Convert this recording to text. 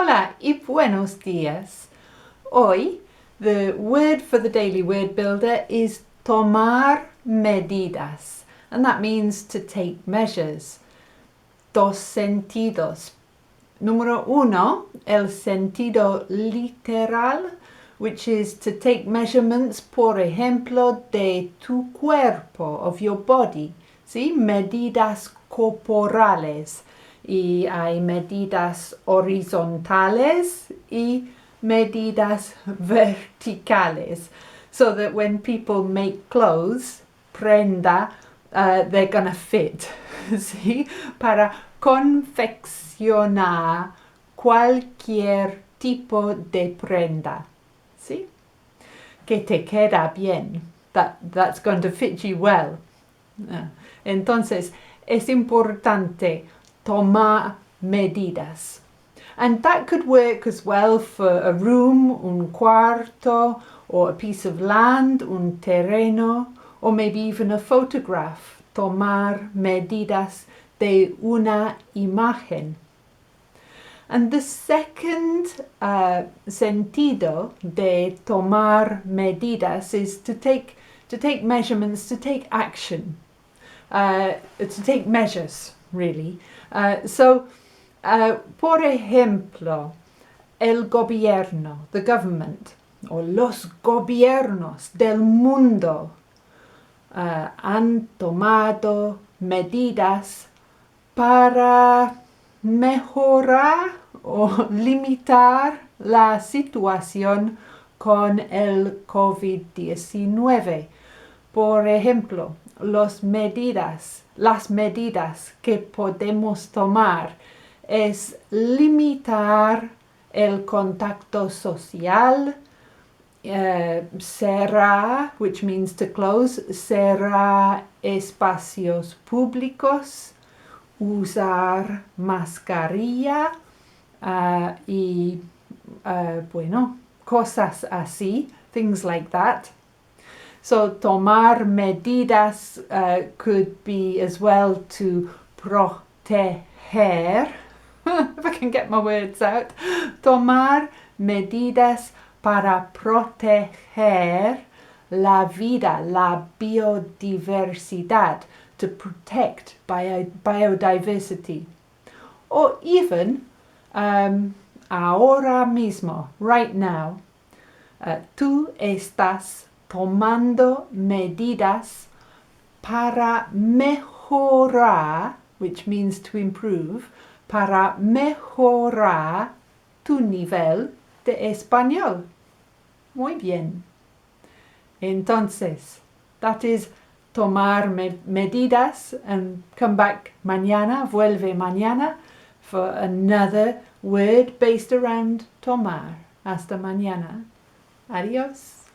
Hola y buenos días. Hoy, the word for the daily word builder is tomar medidas, and that means to take measures. Dos sentidos. Número uno, el sentido literal, which is to take measurements, por ejemplo, de tu cuerpo, of your body. ¿Sí? Medidas corporales. Y hay medidas horizontales y medidas verticales. So that when people make clothes, prenda, they're gonna fit. ¿Sí? Para confeccionar cualquier tipo de prenda. ¿Sí? Que te queda bien. That's going to fit you well. Entonces, es importante tomar medidas. And that could work as well for a room, un cuarto, or a piece of land, un terreno, or maybe even a photograph. Tomar medidas de una imagen. And the second sentido de tomar medidas is to take measurements, to take action, to take measures, really. Por ejemplo, el gobierno, the government, o los gobiernos del mundo han tomado medidas para mejorar o limitar la situación con el COVID-19. Por ejemplo, las medidas que podemos tomar es limitar el contacto social, cerrar, which means to close, cerrar espacios públicos, usar mascarilla y, cosas así, things like that. So, tomar medidas could be as well to proteger, if I can get my words out, tomar medidas para proteger la vida, la biodiversidad, to protect biodiversity. Or even, ahora mismo, right now, tú estás tomando medidas para mejorar, which means to improve, para mejorar tu nivel de español. Muy bien. Entonces, that is tomar medidas, and come back mañana, vuelve mañana for another word based around tomar. Hasta mañana. Adiós.